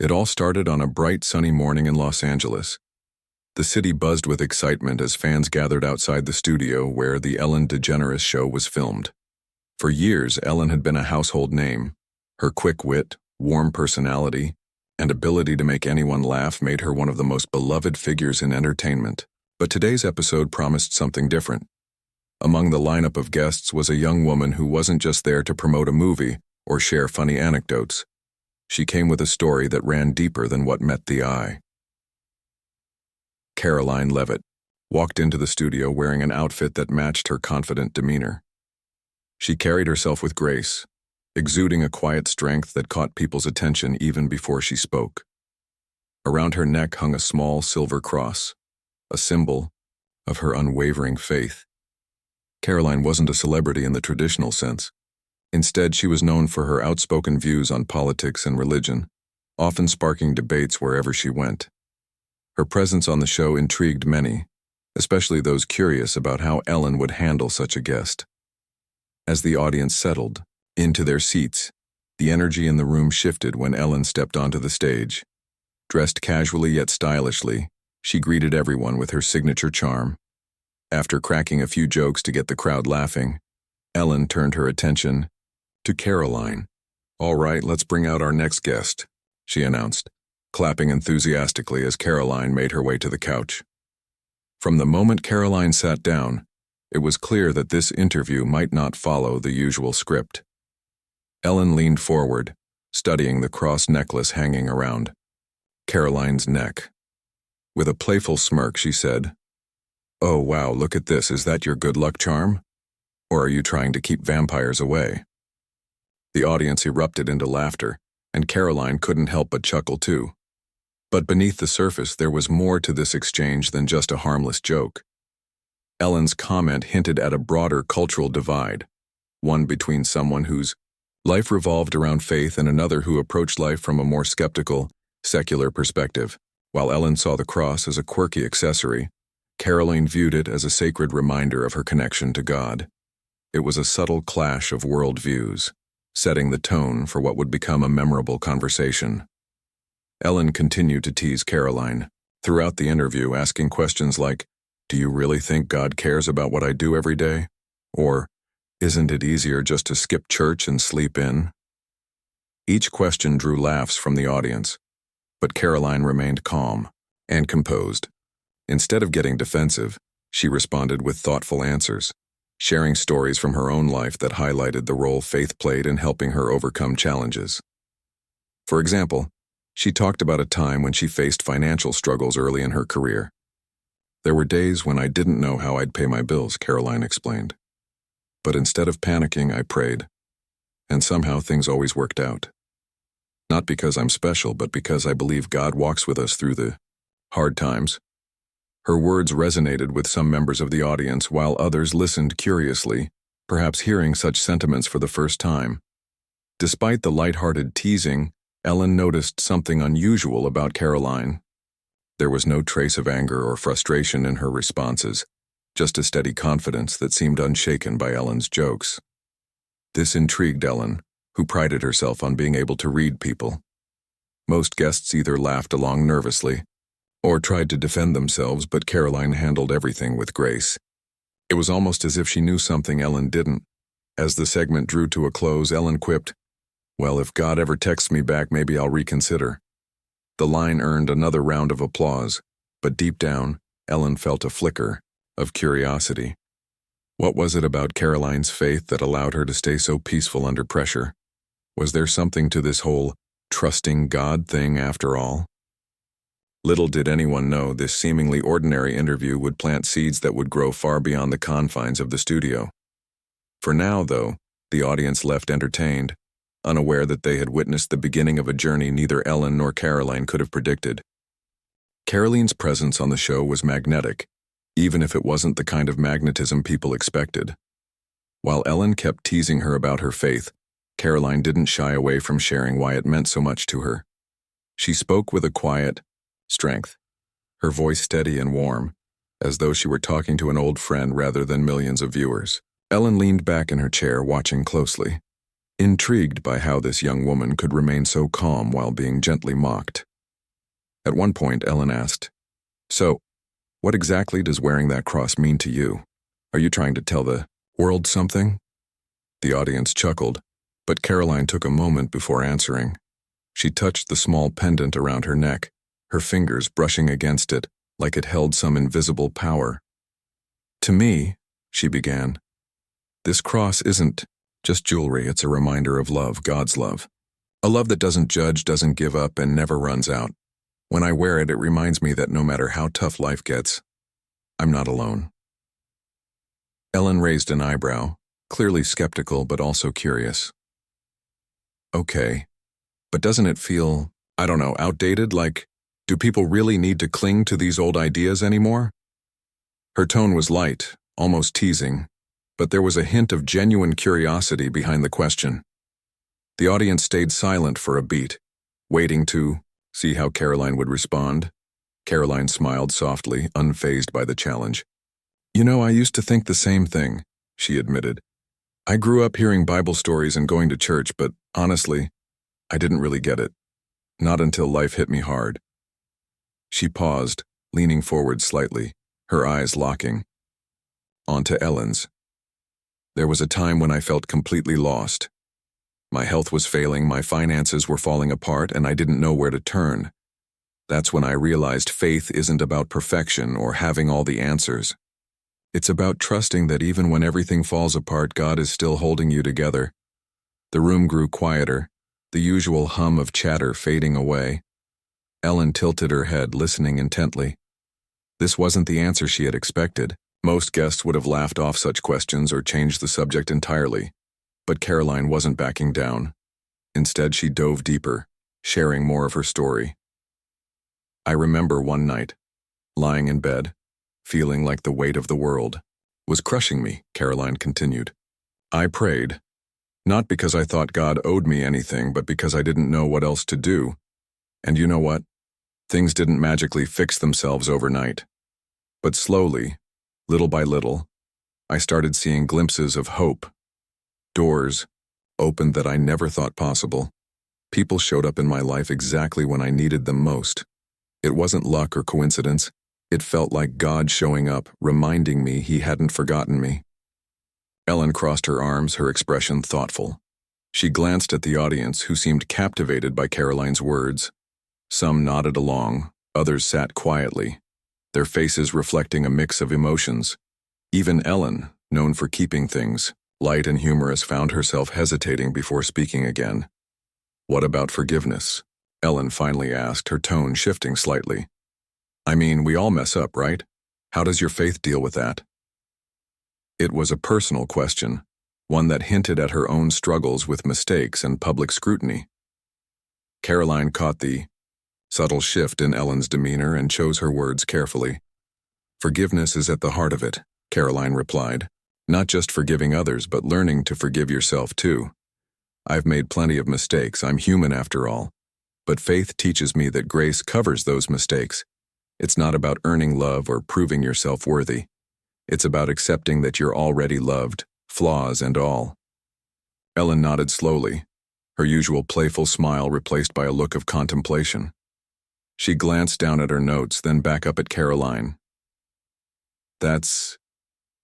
It all started on a bright, sunny morning in Los Angeles. The city buzzed with excitement as fans gathered outside the studio where the Ellen DeGeneres show was filmed. For years, Ellen had been a household name. Her quick wit, warm personality, and ability to make anyone laugh made her one of the most beloved figures in entertainment. But today's episode promised something different. Among the lineup of guests was a young woman who wasn't just there to promote a movie or share funny anecdotes. She came with a story that ran deeper than what met the eye. Karoline Leavitt walked into the studio wearing an outfit that matched her confident demeanor. She carried herself with grace, exuding a quiet strength that caught people's attention even before she spoke. Around her neck hung a small silver cross, a symbol of her unwavering faith. Karoline wasn't a celebrity in the traditional sense. Instead, she was known for her outspoken views on politics and religion, often sparking debates wherever she went. Her presence on the show intrigued many, especially those curious about how Ellen would handle such a guest. As the audience settled into their seats, the energy in the room shifted when Ellen stepped onto the stage. Dressed casually yet stylishly, she greeted everyone with her signature charm. After cracking a few jokes to get the crowd laughing, Ellen turned her attention to Karoline. "All right, let's bring out our next guest," she announced, clapping enthusiastically as Karoline made her way to the couch. From the moment Karoline sat down, it was clear that this interview might not follow the usual script. Ellen leaned forward, studying the cross necklace hanging around Karoline's neck. With a playful smirk, she said, "Oh wow, look at this, is that your good luck charm? Or are you trying to keep vampires away?" The audience erupted into laughter, and Karoline couldn't help but chuckle too. But beneath the surface, there was more to this exchange than just a harmless joke. Ellen's comment hinted at a broader cultural divide, one between someone whose life revolved around faith and another who approached life from a more skeptical, secular perspective. While Ellen saw the cross as a quirky accessory, Karoline viewed it as a sacred reminder of her connection to God. It was a subtle clash of worldviews, setting the tone for what would become a memorable conversation. Ellen continued to tease Karoline throughout the interview, asking questions like, "Do you really think God cares about what I do every day?" Or, "Isn't it easier just to skip church and sleep in?" Each question drew laughs from the audience, but Karoline remained calm and composed. Instead of getting defensive, she responded with thoughtful answers, sharing stories from her own life that highlighted the role faith played in helping her overcome challenges. For example, she talked about a time when she faced financial struggles early in her career. "There were days when I didn't know how I'd pay my bills," Karoline explained. "But instead of panicking, I prayed. And somehow things always worked out. Not because I'm special, but because I believe God walks with us through the hard times." Her words resonated with some members of the audience, while others listened curiously, perhaps hearing such sentiments for the first time. Despite the light-hearted teasing, Ellen noticed something unusual about Karoline. There was no trace of anger or frustration in her responses, just a steady confidence that seemed unshaken by Ellen's jokes. This intrigued Ellen, who prided herself on being able to read people. Most guests either laughed along nervously or tried to defend themselves, but Karoline handled everything with grace. It was almost as if she knew something Ellen didn't. As the segment drew to a close, Ellen quipped, "Well, if God ever texts me back, maybe I'll reconsider." The line earned another round of applause, but deep down, Ellen felt a flicker of curiosity. What was it about Karoline's faith that allowed her to stay so peaceful under pressure? Was there something to this whole trusting God thing after all? Little did anyone know this seemingly ordinary interview would plant seeds that would grow far beyond the confines of the studio. For now, though, the audience left entertained, unaware that they had witnessed the beginning of a journey neither Ellen nor Karoline could have predicted. Karoline's presence on the show was magnetic, even if it wasn't the kind of magnetism people expected. While Ellen kept teasing her about her faith, Karoline didn't shy away from sharing why it meant so much to her. She spoke with a quiet strength, her voice steady and warm, as though she were talking to an old friend rather than millions of viewers. Ellen leaned back in her chair, watching closely. intrigued by how this young woman could remain so calm while being gently mocked. At one point, Ellen asked, "So, what exactly does wearing that cross mean to you? Are you trying to tell the world something?" The audience chuckled, but Karoline took a moment before answering. She touched the small pendant around her neck, her fingers brushing against it like it held some invisible power. "To me," she began, "this cross isn't just jewelry, it's a reminder of love, God's love. A love that doesn't judge, doesn't give up, and never runs out. When I wear it, it reminds me that no matter how tough life gets, I'm not alone." Ellen raised an eyebrow, clearly skeptical but also curious. "Okay, but doesn't it feel, I don't know, outdated? Like, do people really need to cling to these old ideas anymore?" Her tone was light, almost teasing, but there was a hint of genuine curiosity behind the question. The audience stayed silent for a beat, waiting to see how Karoline would respond. Karoline smiled softly, unfazed by the challenge. "You know, I used to think the same thing," she admitted. "I grew up hearing Bible stories and going to church, but honestly, I didn't really get it. Not until life hit me hard." She paused, leaning forward slightly, her eyes locking. On to Ellen's. "There was a time when I felt completely lost. My health was failing, my finances were falling apart, and I didn't know where to turn. That's when I realized faith isn't about perfection or having all the answers. It's about trusting that even when everything falls apart, God is still holding you together." The room grew quieter, the usual hum of chatter fading away. Ellen tilted her head, listening intently. This wasn't the answer she had expected. Most guests would have laughed off such questions or changed the subject entirely. But Karoline wasn't backing down. Instead, she dove deeper, sharing more of her story. "I remember one night, lying in bed, feeling like the weight of the world was crushing me," Karoline continued. "I prayed, not because I thought God owed me anything, but because I didn't know what else to do. And you know what? Things didn't magically fix themselves overnight. But slowly, little by little, I started seeing glimpses of hope. Doors opened that I never thought possible. People showed up in my life exactly when I needed them most. It wasn't luck or coincidence. It felt like God showing up, reminding me He hadn't forgotten me." Ellen crossed her arms, her expression thoughtful. She glanced at the audience, who seemed captivated by Karoline's words. Some nodded along, others sat quietly, their faces reflecting a mix of emotions. Even Ellen, known for keeping things light and humorous, found herself hesitating before speaking again. "What about forgiveness?" Ellen finally asked, her tone shifting slightly. "I mean, we all mess up, right? How does your faith deal with that?" It was a personal question, one that hinted at her own struggles with mistakes and public scrutiny. Karoline caught the subtle shift in Ellen's demeanor and chose her words carefully. "Forgiveness is at the heart of it," Karoline replied. "Not just forgiving others, but learning to forgive yourself too. I've made plenty of mistakes, I'm human after all. But faith teaches me that grace covers those mistakes. It's not about earning love or proving yourself worthy. It's about accepting that you're already loved, flaws and all." Ellen nodded slowly, her usual playful smile replaced by a look of contemplation. She glanced down at her notes, then back up at Karoline. "That's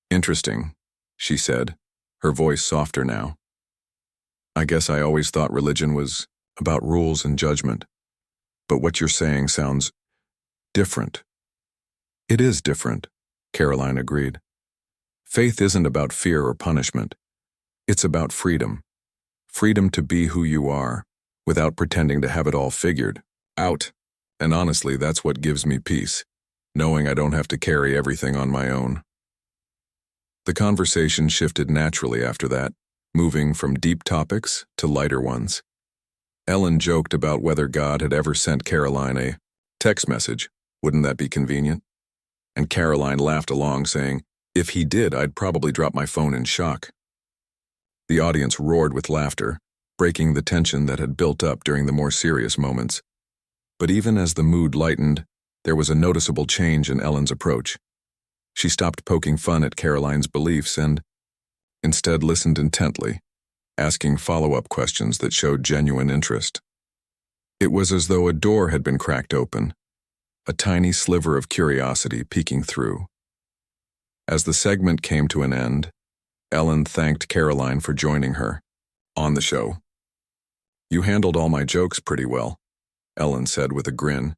interesting," she said, her voice softer now. "I guess I always thought religion was about rules and judgment. But what you're saying sounds different." "It is different," Karoline agreed. "Faith isn't about fear or punishment. It's about freedom. Freedom to be who you are, without pretending to have it all figured out. And honestly, that's what gives me peace, knowing I don't have to carry everything on my own." The conversation shifted naturally after that, moving from deep topics to lighter ones. Ellen joked about whether God had ever sent Karoline a text message. Wouldn't that be convenient? And Karoline laughed along, saying, "If he did, I'd probably drop my phone in shock." The audience roared with laughter, breaking the tension that had built up during the more serious moments. But even as the mood lightened, there was a noticeable change in Ellen's approach. She stopped poking fun at Karoline's beliefs and instead listened intently, asking follow-up questions that showed genuine interest. It was as though a door had been cracked open, a tiny sliver of curiosity peeking through. As the segment came to an end, Ellen thanked Karoline for joining her on the show. "You handled all my jokes pretty well," Ellen said with a grin.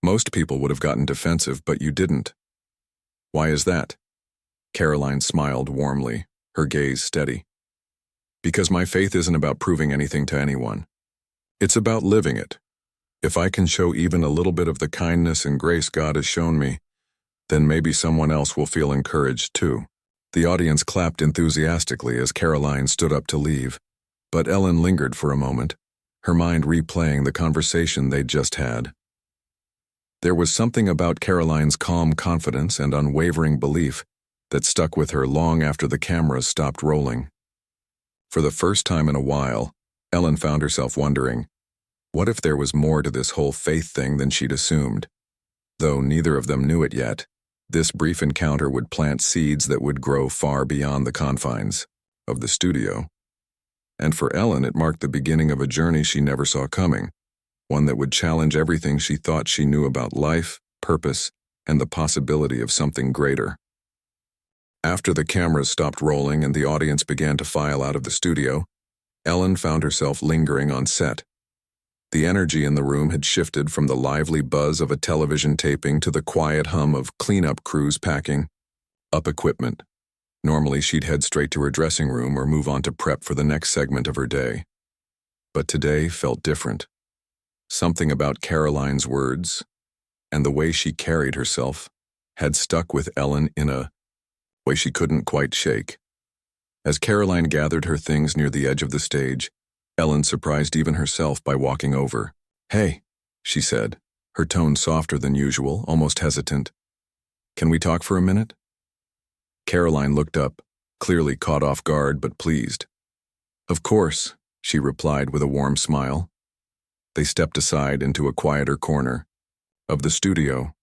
"Most people would have gotten defensive, but you didn't. Why is that?" Karoline smiled warmly, her gaze steady. "Because my faith isn't about proving anything to anyone. It's about living it. If I can show even a little bit of the kindness and grace God has shown me, then maybe someone else will feel encouraged too." The audience clapped enthusiastically as Karoline stood up to leave, but Ellen lingered for a moment, her mind replaying the conversation they'd just had. There was something about Karoline's calm confidence and unwavering belief that stuck with her long after the cameras stopped rolling. For the first time in a while, Ellen found herself wondering, what if there was more to this whole faith thing than she'd assumed? Though neither of them knew it yet, this brief encounter would plant seeds that would grow far beyond the confines of the studio. And for Ellen, it marked the beginning of a journey she never saw coming, one that would challenge everything she thought she knew about life, purpose, and the possibility of something greater. After the cameras stopped rolling and the audience began to file out of the studio, Ellen found herself lingering on set. The energy in the room had shifted from the lively buzz of a television taping to the quiet hum of cleanup crews packing up equipment. Normally, she'd head straight to her dressing room or move on to prep for the next segment of her day. But today felt different. Something about Karoline's words and the way she carried herself had stuck with Ellen in a way she couldn't quite shake. As Karoline gathered her things near the edge of the stage, Ellen surprised even herself by walking over. "Hey," she said, her tone softer than usual, almost hesitant. "Can we talk for a minute?" Karoline looked up, clearly caught off guard but pleased. "Of course," she replied with a warm smile. They stepped aside into a quieter corner of the studio,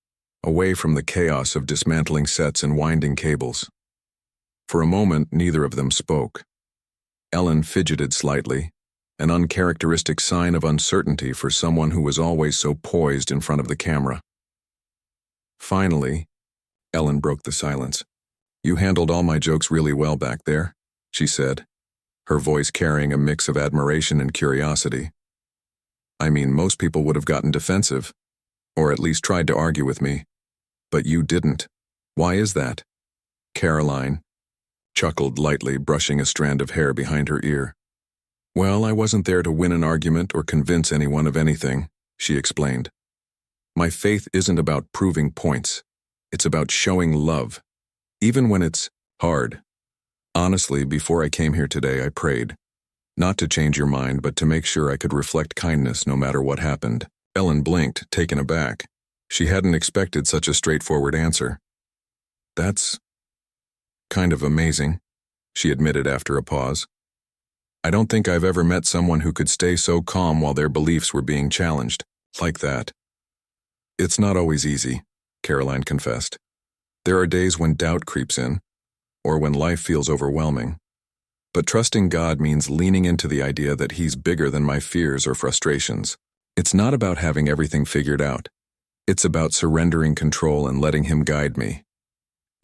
away from the chaos of dismantling sets and winding cables. For a moment, neither of them spoke. Ellen fidgeted slightly, an uncharacteristic sign of uncertainty for someone who was always so poised in front of the camera. Finally, Ellen broke the silence. "You handled all my jokes really well back there," she said, her voice carrying a mix of admiration and curiosity. "I mean, most people would have gotten defensive, or at least tried to argue with me, but you didn't. Why is that?" Karoline chuckled lightly, brushing a strand of hair behind her ear. "Well, I wasn't there to win an argument or convince anyone of anything," she explained. "My faith isn't about proving points. It's about showing love, even when it's hard. Honestly, before I came here today, I prayed. Not to change your mind, but to make sure I could reflect kindness no matter what happened." Ellen blinked, taken aback. She hadn't expected such a straightforward answer. "That's kind of amazing," she admitted after a pause. "I don't think I've ever met someone who could stay so calm while their beliefs were being challenged, like that." "It's not always easy," Karoline confessed. "There are days when doubt creeps in, or when life feels overwhelming. But trusting God means leaning into the idea that He's bigger than my fears or frustrations. It's not about having everything figured out. It's about surrendering control and letting Him guide me."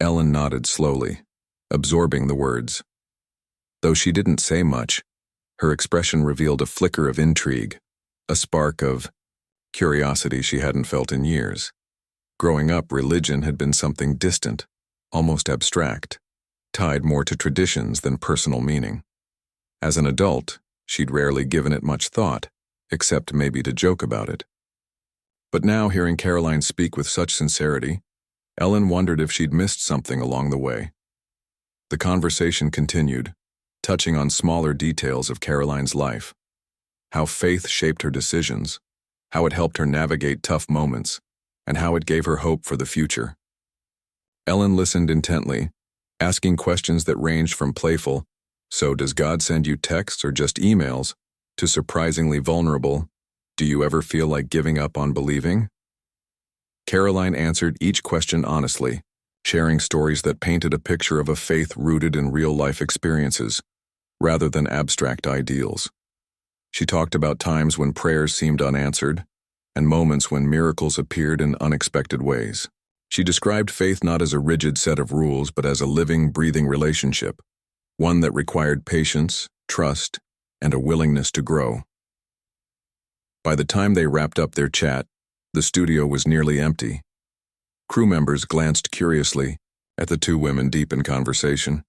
Ellen nodded slowly, absorbing the words. Though she didn't say much, her expression revealed a flicker of intrigue, a spark of curiosity she hadn't felt in years. Growing up, religion had been something distant, almost abstract, tied more to traditions than personal meaning. As an adult, she'd rarely given it much thought, except maybe to joke about it. But now, hearing Karoline speak with such sincerity, Ellen wondered if she'd missed something along the way. The conversation continued, touching on smaller details of Karoline's life. How faith shaped her decisions, how it helped her navigate tough moments, and how it gave her hope for the future. Ellen listened intently, asking questions that ranged from playful, "So does God send you texts or just emails?" to surprisingly vulnerable, "Do you ever feel like giving up on believing?" Karoline answered each question honestly, sharing stories that painted a picture of a faith rooted in real-life experiences. rather than abstract ideals. She talked about times when prayers seemed unanswered, and moments when miracles appeared in unexpected ways. She described faith not as a rigid set of rules, but as a living, breathing relationship, one that required patience, trust, and a willingness to grow. By the time they wrapped up their chat, the studio was nearly empty. Crew members glanced curiously at the two women deep in conversation,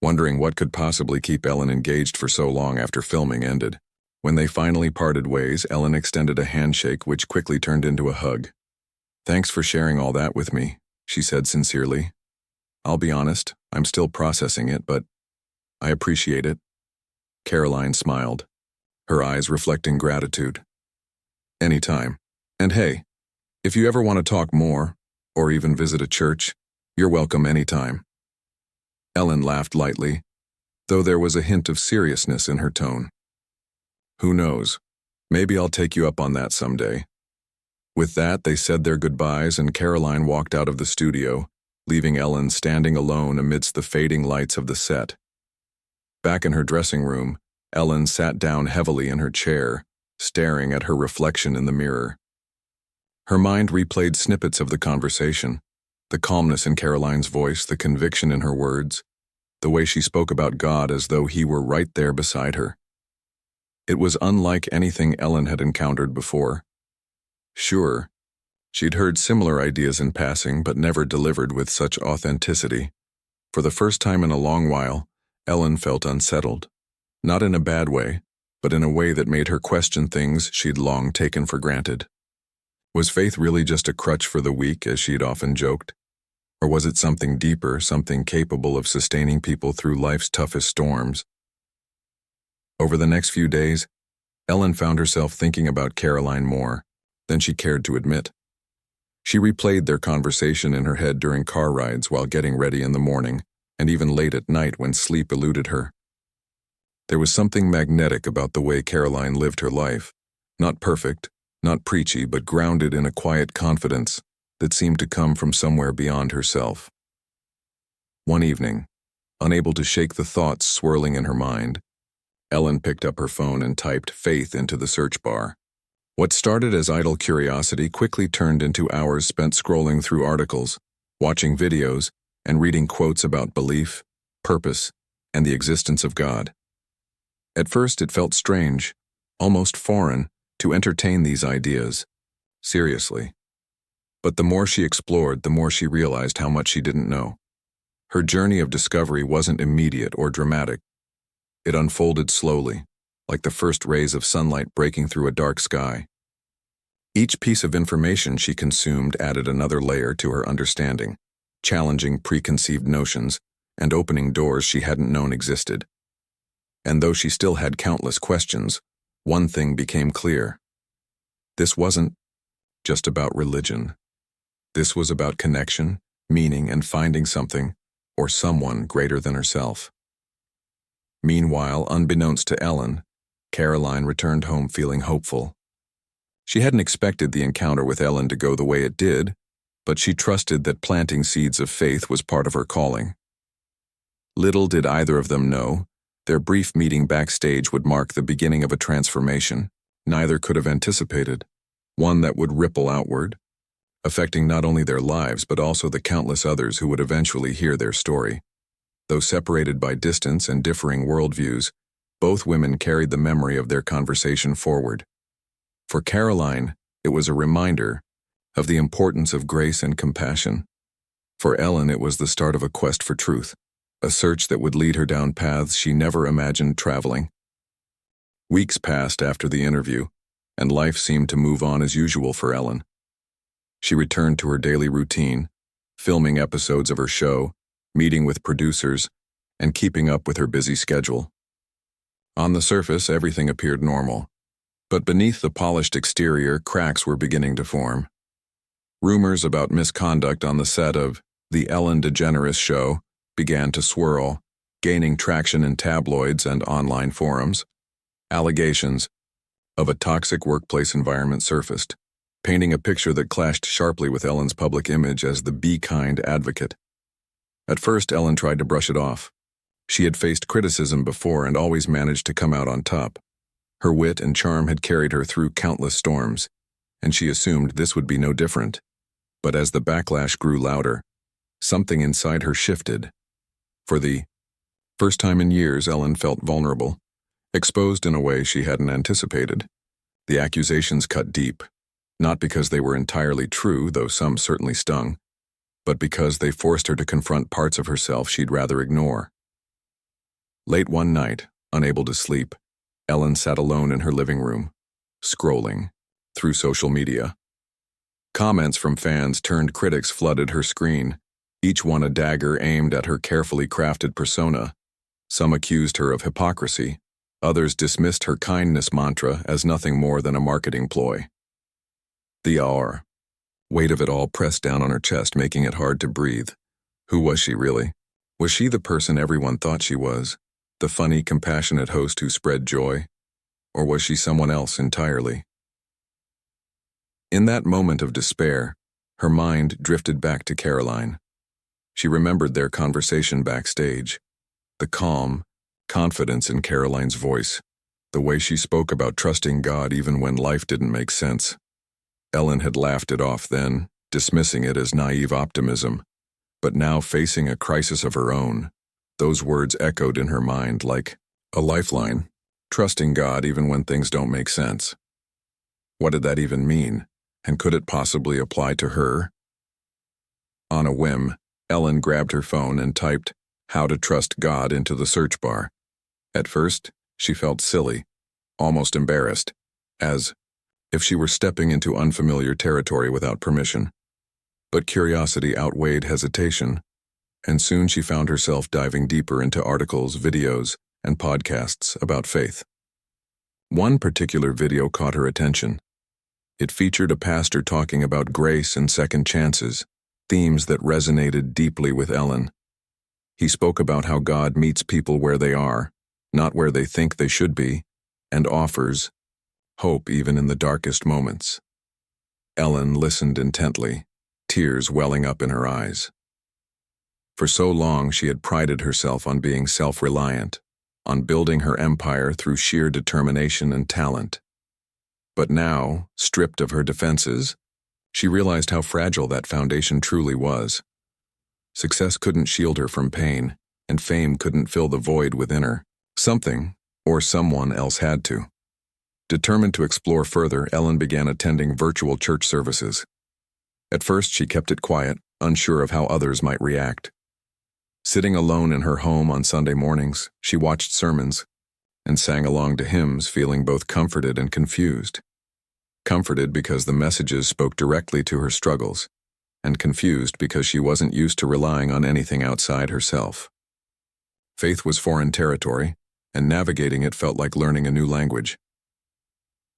wondering what could possibly keep Ellen engaged for so long after filming ended. When they finally parted ways, Ellen extended a handshake which quickly turned into a hug. "Thanks for sharing all that with me," she said sincerely. "I'll be honest, I'm still processing it, but I appreciate it." Karoline smiled, her eyes reflecting gratitude. "Anytime. And hey, if you ever want to talk more, or even visit a church, you're welcome anytime." Ellen laughed lightly, though there was a hint of seriousness in her tone. "Who knows? Maybe I'll take you up on that someday." With that, they said their goodbyes and Karoline walked out of the studio, leaving Ellen standing alone amidst the fading lights of the set. Back in her dressing room, Ellen sat down heavily in her chair, staring at her reflection in the mirror. Her mind replayed snippets of the conversation, the calmness in Karoline's voice, the conviction in her words, the way she spoke about God as though he were right there beside her. It was unlike anything Ellen had encountered before. Sure, she'd heard similar ideas in passing, but never delivered with such authenticity. For the first time in a long while, Ellen felt unsettled. Not in a bad way, but in a way that made her question things she'd long taken for granted. Was faith really just a crutch for the weak, as she'd often joked? Or was it something deeper, something capable of sustaining people through life's toughest storms? Over the next few days, Ellen found herself thinking about Karoline more than she cared to admit. She replayed their conversation in her head during car rides while getting ready in the morning, and even late at night when sleep eluded her. There was something magnetic about the way Karoline lived her life, not perfect, not preachy, but grounded in a quiet confidence that seemed to come from somewhere beyond herself. One evening, unable to shake the thoughts swirling in her mind, Ellen picked up her phone and typed faith into the search bar. What started as idle curiosity quickly turned into hours spent scrolling through articles, watching videos, and reading quotes about belief, purpose, and the existence of God. At first it felt strange, almost foreign, to entertain these ideas seriously. But the more she explored, the more she realized how much she didn't know. Her journey of discovery wasn't immediate or dramatic. It unfolded slowly, like the first rays of sunlight breaking through a dark sky. Each piece of information she consumed added another layer to her understanding, challenging preconceived notions and opening doors she hadn't known existed. And though she still had countless questions, one thing became clear. This wasn't just about religion. This was about connection, meaning, and finding something, or someone greater than herself. Meanwhile, unbeknownst to Ellen, Karoline returned home feeling hopeful. She hadn't expected the encounter with Ellen to go the way it did, but she trusted that planting seeds of faith was part of her calling. Little did either of them know, their brief meeting backstage would mark the beginning of a transformation neither could have anticipated, one that would ripple outward, affecting not only their lives but also the countless others who would eventually hear their story. Though separated by distance and differing worldviews, both women carried the memory of their conversation forward. For Karoline, it was a reminder of the importance of grace and compassion. For Ellen, it was the start of a quest for truth, a search that would lead her down paths she never imagined traveling. Weeks passed after the interview, and life seemed to move on as usual for Ellen. She returned to her daily routine, filming episodes of her show, meeting with producers, and keeping up with her busy schedule. On the surface, everything appeared normal, but beneath the polished exterior, cracks were beginning to form. Rumors about misconduct on the set of The Ellen DeGeneres Show began to swirl, gaining traction in tabloids and online forums. Allegations of a toxic workplace environment surfaced, painting a picture that clashed sharply with Ellen's public image as the be kind advocate. At first, Ellen tried to brush it off, She had faced criticism before and always managed to come out on top. Her wit and charm had carried her through countless storms, and she assumed this would be no different. But as the backlash grew louder, something inside her shifted. For the first time in years, Ellen felt vulnerable, exposed in a way she hadn't anticipated. The accusations cut deep, not because they were entirely true, though some certainly stung, but because they forced her to confront parts of herself she'd rather ignore. Late one night, unable to sleep, Ellen sat alone in her living room, scrolling through social media. Comments from fans turned critics flooded her screen, each one a dagger aimed at her carefully crafted persona. Some accused her of hypocrisy, others dismissed her kindness mantra as nothing more than a marketing ploy. The weight of it all pressed down on her chest, making it hard to breathe. Who was she really? Was she the person everyone thought she was? The funny, compassionate host who spread joy? Or was she someone else entirely? In that moment of despair, her mind drifted back to Karoline. She remembered their conversation backstage. The calm, confidence in Karoline's voice, the way she spoke about trusting God even when life didn't make sense. Ellen had laughed it off then, dismissing it as naive optimism. But now, facing a crisis of her own, those words echoed in her mind like a lifeline, trusting God even when things don't make sense. What did that even mean, and could it possibly apply to her? On a whim, Ellen grabbed her phone and typed, "How to Trust God" into the search bar. At first, she felt silly, almost embarrassed, as if she were stepping into unfamiliar territory without permission. But curiosity outweighed hesitation, and soon she found herself diving deeper into articles, videos, and podcasts about faith. One particular video caught her attention. It featured a pastor talking about grace and second chances, themes that resonated deeply with Ellen. He spoke about how God meets people where they are, not where they think they should be, and offers hope even in the darkest moments. Ellen listened intently, tears welling up in her eyes. For so long she had prided herself on being self-reliant, on building her empire through sheer determination and talent. But now, stripped of her defenses, she realized how fragile that foundation truly was. Success couldn't shield her from pain, and fame couldn't fill the void within her. Something, or someone else had to. Determined to explore further, Ellen began attending virtual church services. At first, she kept it quiet, unsure of how others might react. Sitting alone in her home on Sunday mornings, she watched sermons and sang along to hymns, feeling both comforted and confused. Comforted because the messages spoke directly to her struggles, and confused because she wasn't used to relying on anything outside herself. Faith was foreign territory, and navigating it felt like learning a new language.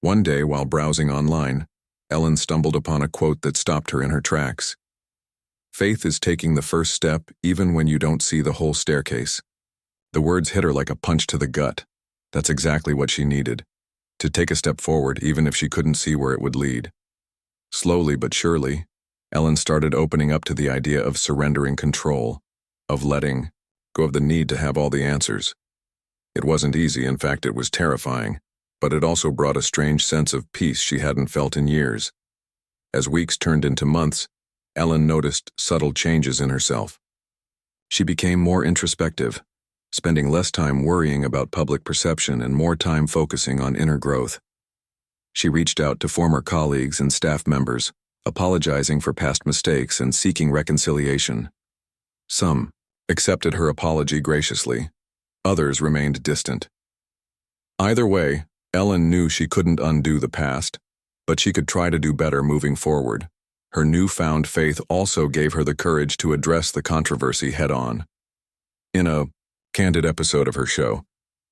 One day, while browsing online, Ellen stumbled upon a quote that stopped her in her tracks. "Faith is taking the first step even when you don't see the whole staircase." The words hit her like a punch to the gut. That's exactly what she needed, to take a step forward even if she couldn't see where it would lead. Slowly but surely, Ellen started opening up to the idea of surrendering control, of letting go of the need to have all the answers. It wasn't easy, in fact it was terrifying, but it also brought a strange sense of peace she hadn't felt in years. As weeks turned into months, Ellen noticed subtle changes in herself. She became more introspective, spending less time worrying about public perception and more time focusing on inner growth. She reached out to former colleagues and staff members, apologizing for past mistakes and seeking reconciliation. Some accepted her apology graciously, others remained distant. Either way, Ellen knew she couldn't undo the past, but she could try to do better moving forward. Her newfound faith also gave her the courage to address the controversy head-on. In a candid episode of her show,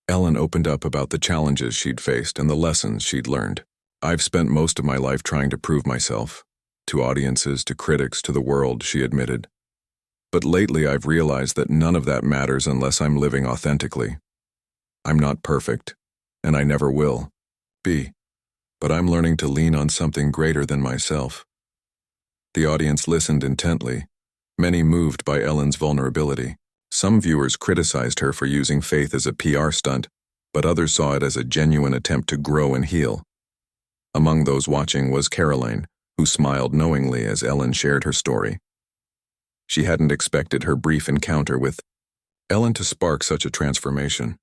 Ellen opened up about the challenges she'd faced and the lessons she'd learned. "I've spent most of my life trying to prove myself, to audiences, to critics, to the world," she admitted. "But lately I've realized that none of that matters unless I'm living authentically. I'm not perfect, and I never will be, but I'm learning to lean on something greater than myself." The audience listened intently, many moved by Ellen's vulnerability, Some viewers criticized her for using faith as a PR stunt, but others saw it as a genuine attempt to grow and heal. Among those watching was Karoline, who smiled knowingly as Ellen shared her story. She hadn't expected her brief encounter with Ellen to spark such a transformation,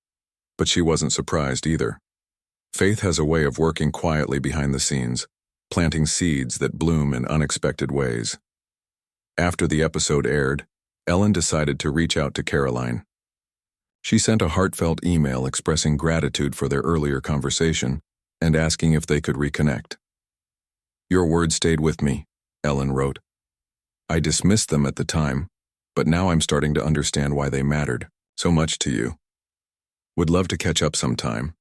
but she wasn't surprised either. Faith has a way of working quietly behind the scenes, planting seeds that bloom in unexpected ways. After the episode aired, Ellen decided to reach out to Karoline. She sent a heartfelt email expressing gratitude for their earlier conversation and asking if they could reconnect. "Your words stayed with me," Ellen wrote. "I dismissed them at the time, but now I'm starting to understand why they mattered so much to you. Would love to catch up sometime."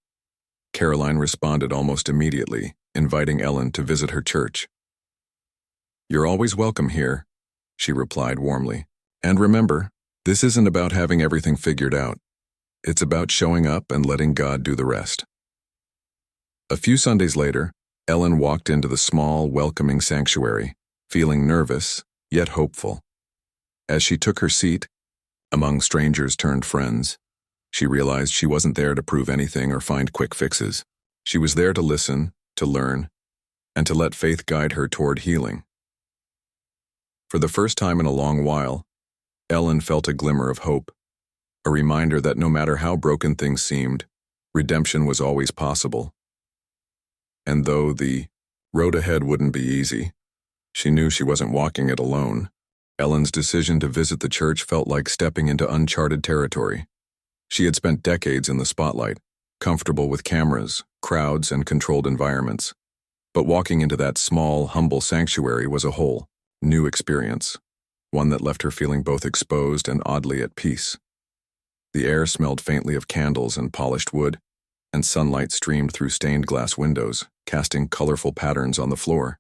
Karoline responded almost immediately, inviting Ellen to visit her church. "You're always welcome here," she replied warmly. "And remember, this isn't about having everything figured out. It's about showing up and letting God do the rest." A few Sundays later, Ellen walked into the small, welcoming sanctuary, feeling nervous, yet hopeful. As she took her seat, among strangers turned friends, she realized she wasn't there to prove anything or find quick fixes. She was there to listen, to learn, and to let faith guide her toward healing. For the first time in a long while, Ellen felt a glimmer of hope, a reminder that no matter how broken things seemed, redemption was always possible. And though the road ahead wouldn't be easy, she knew she wasn't walking it alone. Ellen's decision to visit the church felt like stepping into uncharted territory. She had spent decades in the spotlight, comfortable with cameras, crowds, and controlled environments. But walking into that small, humble sanctuary was a whole new experience, one that left her feeling both exposed and oddly at peace. The air smelled faintly of candles and polished wood, and sunlight streamed through stained glass windows, casting colorful patterns on the floor.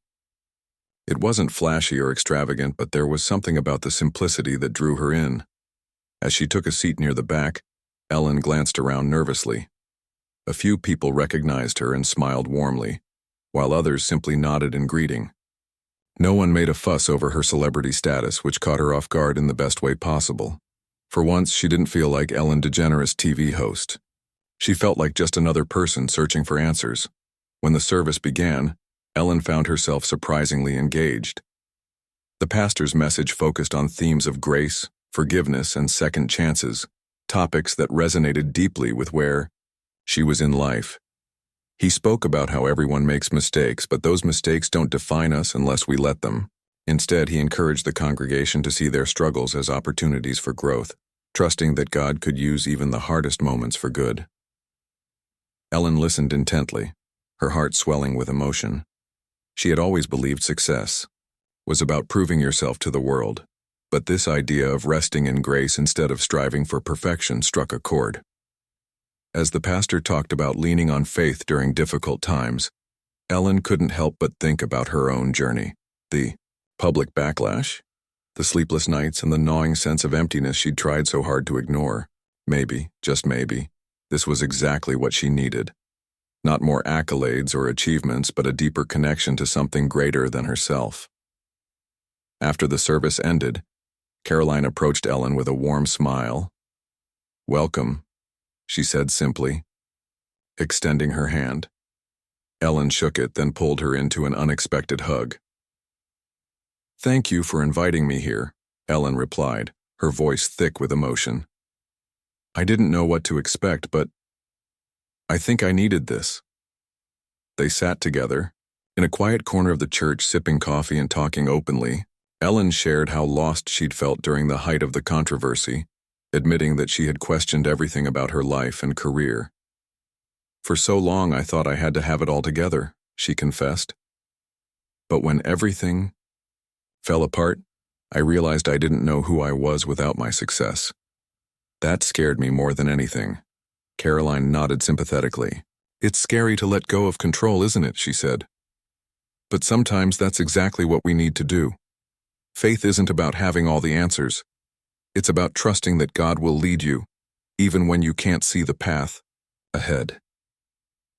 It wasn't flashy or extravagant, but there was something about the simplicity that drew her in. As she took a seat near the back, Ellen glanced around nervously. A few people recognized her and smiled warmly, while others simply nodded in greeting. No one made a fuss over her celebrity status, which caught her off guard in the best way possible. For once, she didn't feel like Ellen DeGeneres' TV host. She felt like just another person searching for answers. When the service began, Ellen found herself surprisingly engaged. The pastor's message focused on themes of grace, forgiveness, and second chances, topics that resonated deeply with where she was in life. He spoke about how everyone makes mistakes, but those mistakes don't define us unless we let them. Instead, he encouraged the congregation to see their struggles as opportunities for growth, trusting that God could use even the hardest moments for good. Ellen listened intently, her heart swelling with emotion. She had always believed success was about proving yourself to the world, but this idea of resting in grace instead of striving for perfection struck a chord. As the pastor talked about leaning on faith during difficult times, Ellen couldn't help but think about her own journey. The public backlash, the sleepless nights, and the gnawing sense of emptiness she'd tried so hard to ignore. Maybe, just maybe, this was exactly what she needed. Not more accolades or achievements, but a deeper connection to something greater than herself. After the service ended, Karoline approached Ellen with a warm smile. "Welcome," she said simply, extending her hand. Ellen shook it, then pulled her into an unexpected hug. "Thank you for inviting me here," Ellen replied, her voice thick with emotion. "I didn't know what to expect, but I think I needed this." They sat together, in a quiet corner of the church, sipping coffee and talking openly. Ellen shared how lost she'd felt during the height of the controversy, admitting that she had questioned everything about her life and career. "For so long I thought I had to have it all together," she confessed. "But when everything fell apart, I realized I didn't know who I was without my success. That scared me more than anything." Karoline nodded sympathetically. "It's scary to let go of control, isn't it?" she said. "But sometimes that's exactly what we need to do. Faith isn't about having all the answers. It's about trusting that God will lead you, even when you can't see the path ahead."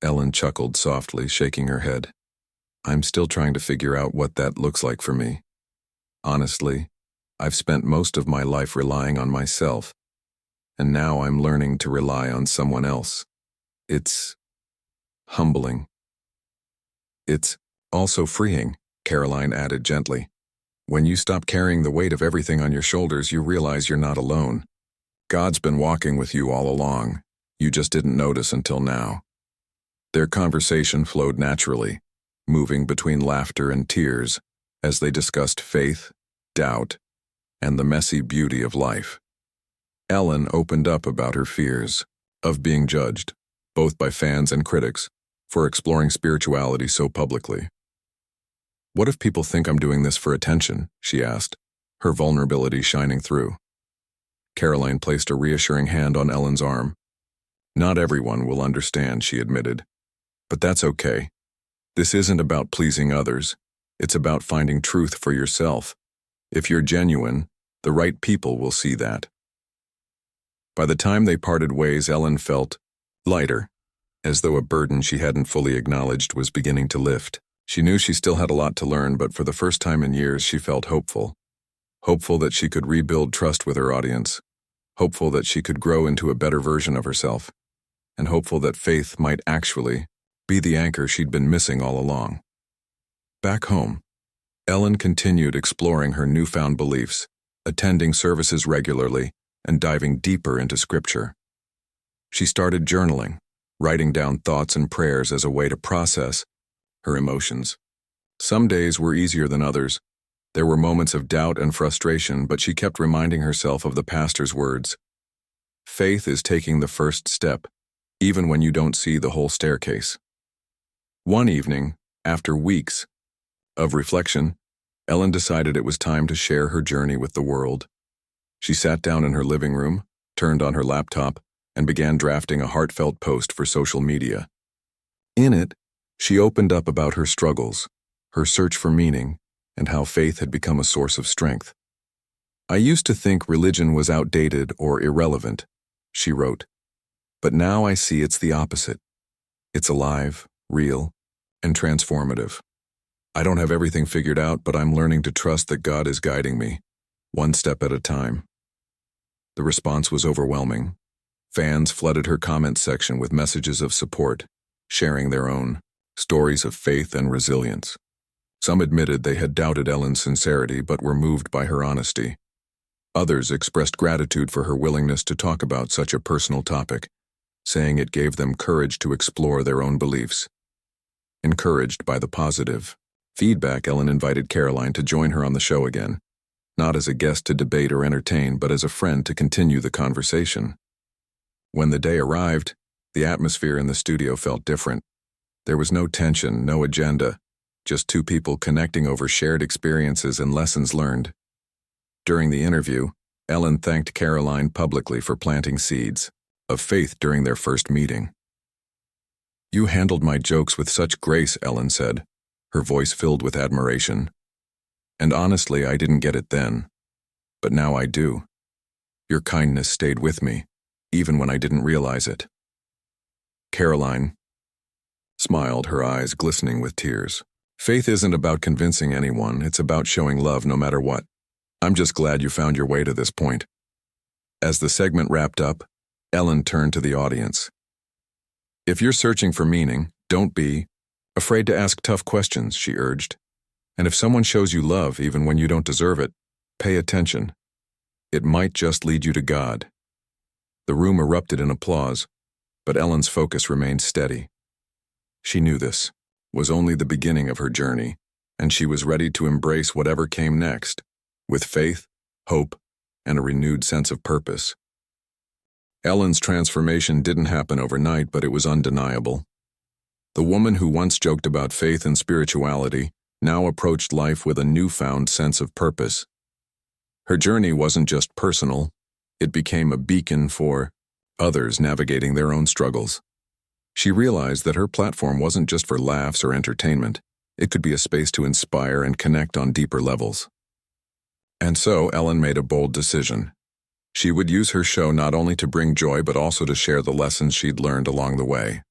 Ellen chuckled softly, shaking her head. "I'm still trying to figure out what that looks like for me. Honestly, I've spent most of my life relying on myself, and now I'm learning to rely on someone else. It's humbling. It's also freeing, Karoline added gently. When you stop carrying the weight of everything on your shoulders, you realize you're not alone. God's been walking with you all along. You just didn't notice until now. Their conversation flowed naturally, moving between laughter and tears as they discussed faith, doubt, and the messy beauty of life. Ellen opened up about her fears of being judged, both by fans and critics, for exploring spirituality so publicly. What if people think I'm doing this for attention? She asked, her vulnerability shining through. Karoline placed a reassuring hand on Ellen's arm. Not everyone will understand, she admitted. But that's okay. This isn't about pleasing others. It's about finding truth for yourself. If you're genuine, the right people will see that. By the time they parted ways, Ellen felt lighter, as though a burden she hadn't fully acknowledged was beginning to lift. She knew she still had a lot to learn, but for the first time in years she felt hopeful. Hopeful that she could rebuild trust with her audience. Hopeful that she could grow into a better version of herself. And hopeful that faith might actually be the anchor she'd been missing all along. Back home, Ellen continued exploring her newfound beliefs, attending services regularly, and diving deeper into scripture. She started journaling, writing down thoughts and prayers as a way to process her emotions. Some days were easier than others. There were moments of doubt and frustration, but she kept reminding herself of the pastor's words. Faith is taking the first step, even when you don't see the whole staircase. One evening, after weeks of reflection, Ellen decided it was time to share her journey with the world. She sat down in her living room, turned on her laptop, and began drafting a heartfelt post for social media. In it, she opened up about her struggles, her search for meaning, and how faith had become a source of strength. I used to think religion was outdated or irrelevant, she wrote, but now I see it's the opposite. It's alive, real, and transformative. I don't have everything figured out, but I'm learning to trust that God is guiding me, one step at a time. The response was overwhelming. Fans flooded her comment section with messages of support, sharing their own stories of faith and resilience. Some admitted they had doubted Ellen's sincerity but were moved by her honesty. Others expressed gratitude for her willingness to talk about such a personal topic, saying it gave them courage to explore their own beliefs. Encouraged by the positive feedback, Ellen invited Karoline to join her on the show again, not as a guest to debate or entertain, but as a friend to continue the conversation. When the day arrived, the atmosphere in the studio felt different. There was no tension, no agenda, just two people connecting over shared experiences and lessons learned. During the interview, Ellen thanked Karoline publicly for planting seeds of faith during their first meeting. You handled my jokes with such grace, Ellen said, her voice filled with admiration. And honestly, I didn't get it then. But now I do. Your kindness stayed with me, even when I didn't realize it. Karoline smiled, her eyes glistening with tears. Faith isn't about convincing anyone, it's about showing love no matter what. I'm just glad you found your way to this point. As the segment wrapped up, Ellen turned to the audience. If you're searching for meaning, don't be afraid to ask tough questions, she urged. And if someone shows you love even when you don't deserve it, pay attention. It might just lead you to God. The room erupted in applause, but Ellen's focus remained steady. She knew this was only the beginning of her journey, and she was ready to embrace whatever came next, with faith, hope, and a renewed sense of purpose. Ellen's transformation didn't happen overnight, but it was undeniable. The woman who once joked about faith and spirituality now approached life with a newfound sense of purpose. Her journey wasn't just personal, it became a beacon for others navigating their own struggles. She realized that her platform wasn't just for laughs or entertainment, it could be a space to inspire and connect on deeper levels. And so Ellen made a bold decision. She would use her show not only to bring joy but also to share the lessons she'd learned along the way.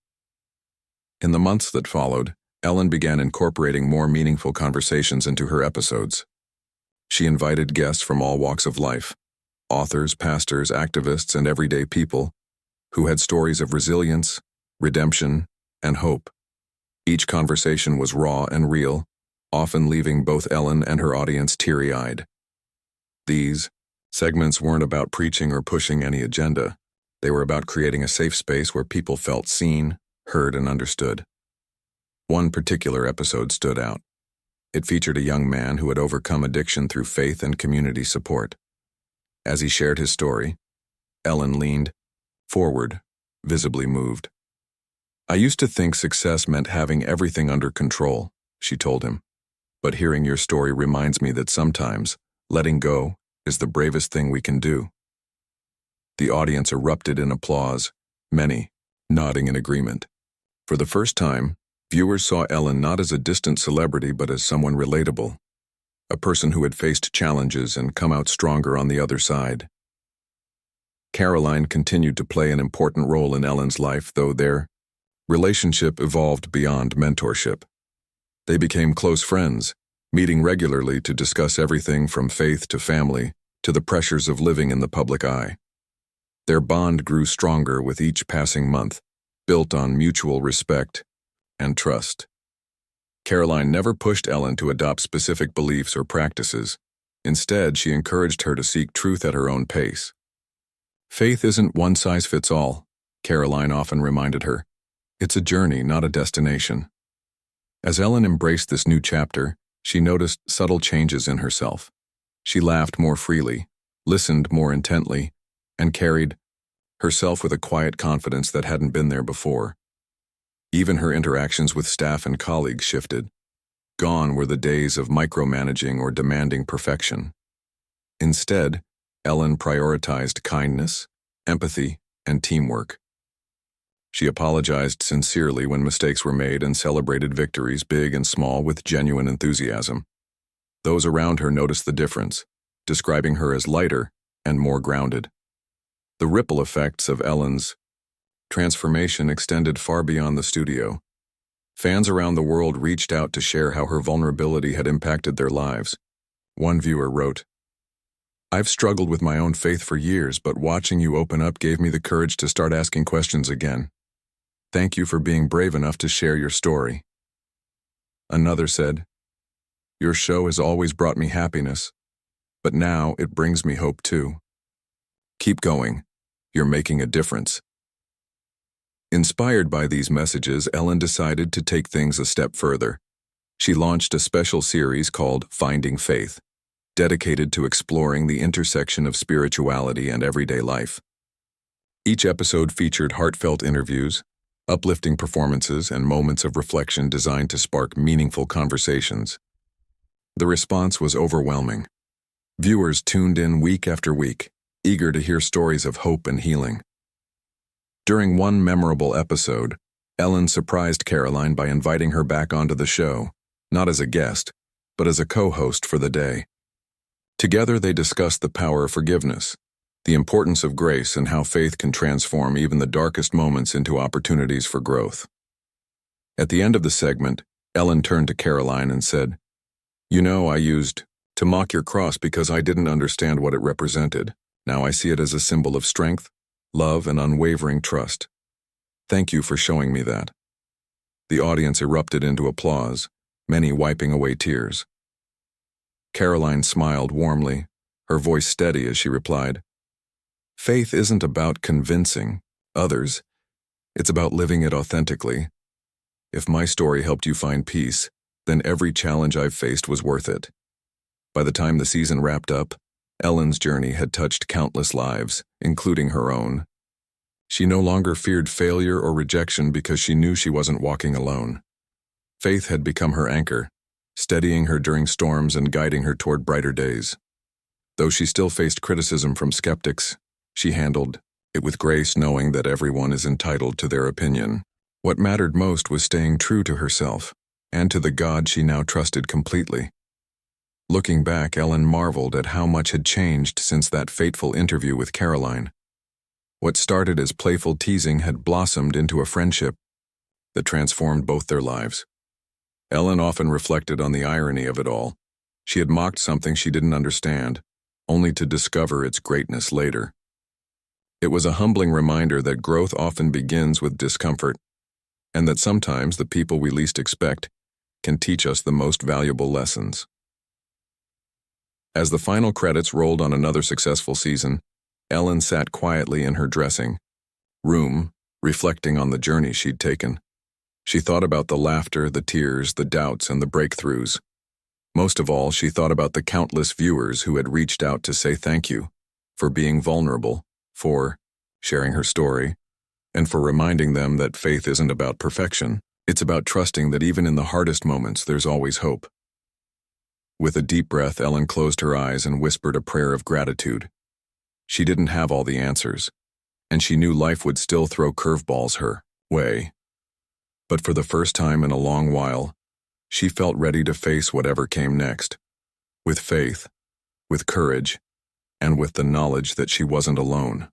In the months that followed, Ellen began incorporating more meaningful conversations into her episodes. She invited guests from all walks of life, authors, pastors, activists, and everyday people who had stories of resilience, redemption, and hope. Each conversation was raw and real, often leaving both Ellen and her audience teary-eyed. These segments weren't about preaching or pushing any agenda. They were about creating a safe space where people felt seen, heard, and understood. One particular episode stood out. It featured a young man who had overcome addiction through faith and community support. As he shared his story, Ellen leaned forward, visibly moved. "I used to think success meant having everything under control," she told him. "But hearing your story reminds me that sometimes letting go is the bravest thing we can do." The audience erupted in applause, many nodding in agreement. For the first time, viewers saw Ellen not as a distant celebrity but as someone relatable, a person who had faced challenges and come out stronger on the other side. Karoline continued to play an important role in Ellen's life, though their relationship evolved beyond mentorship. They became close friends, meeting regularly to discuss everything from faith to family to the pressures of living in the public eye. Their bond grew stronger with each passing month, built on mutual respect and trust. Karoline never pushed Ellen to adopt specific beliefs or practices. Instead, she encouraged her to seek truth at her own pace. "Faith isn't one size fits all," Karoline often reminded her. "It's a journey, not a destination." As Ellen embraced this new chapter, she noticed subtle changes in herself. She laughed more freely, listened more intently, and carried herself with a quiet confidence that hadn't been there before. Even her interactions with staff and colleagues shifted. Gone were the days of micromanaging or demanding perfection. Instead, Ellen prioritized kindness, empathy, and teamwork. She apologized sincerely when mistakes were made and celebrated victories, big and small, with genuine enthusiasm. Those around her noticed the difference, describing her as lighter and more grounded. The ripple effects of Ellen's transformation extended far beyond the studio. Fans around the world reached out to share how her vulnerability had impacted their lives. One viewer wrote, "I've struggled with my own faith for years, but watching you open up gave me the courage to start asking questions again. Thank you for being brave enough to share your story." Another said, "Your show has always brought me happiness, but now it brings me hope too. Keep going. You're making a difference." Inspired by these messages, Ellen decided to take things a step further. She launched a special series called Finding Faith, dedicated to exploring the intersection of spirituality and everyday life. Each episode featured heartfelt interviews, uplifting performances, and moments of reflection designed to spark meaningful conversations. The response was overwhelming. Viewers tuned in week after week, eager to hear stories of hope and healing. During one memorable episode, Ellen surprised Karoline by inviting her back onto the show, not as a guest, but as a co-host for the day. Together they discussed the power of forgiveness, the importance of grace, and how faith can transform even the darkest moments into opportunities for growth. At the end of the segment, Ellen turned to Karoline and said, "You know, I used to mock your cross because I didn't understand what it represented. Now I see it as a symbol of strength, love, and unwavering trust. Thank you for showing me that." The audience erupted into applause, many wiping away tears. Karoline smiled warmly, her voice steady as she replied, "Faith isn't about convincing others. It's about living it authentically. If my story helped you find peace, then every challenge I've faced was worth it." By the time the season wrapped up, Ellen's journey had touched countless lives, including her own. She no longer feared failure or rejection because she knew she wasn't walking alone. Faith had become her anchor, steadying her during storms and guiding her toward brighter days. Though she still faced criticism from skeptics, she handled it with grace, knowing that everyone is entitled to their opinion. What mattered most was staying true to herself and to the God she now trusted completely. Looking back, Ellen marveled at how much had changed since that fateful interview with Karoline. What started as playful teasing had blossomed into a friendship that transformed both their lives. Ellen often reflected on the irony of it all. She had mocked something she didn't understand, only to discover its greatness later. It was a humbling reminder that growth often begins with discomfort, and that sometimes the people we least expect can teach us the most valuable lessons. As the final credits rolled on another successful season, Ellen sat quietly in her dressing room, reflecting on the journey she'd taken. She thought about the laughter, the tears, the doubts, and the breakthroughs. Most of all, she thought about the countless viewers who had reached out to say thank you for being vulnerable, for sharing her story, and for reminding them that faith isn't about perfection. It's about trusting that even in the hardest moments, there's always hope. With a deep breath, Ellen closed her eyes and whispered a prayer of gratitude. She didn't have all the answers, and she knew life would still throw curveballs her way. But for the first time in a long while, she felt ready to face whatever came next, with faith, with courage, and with the knowledge that she wasn't alone.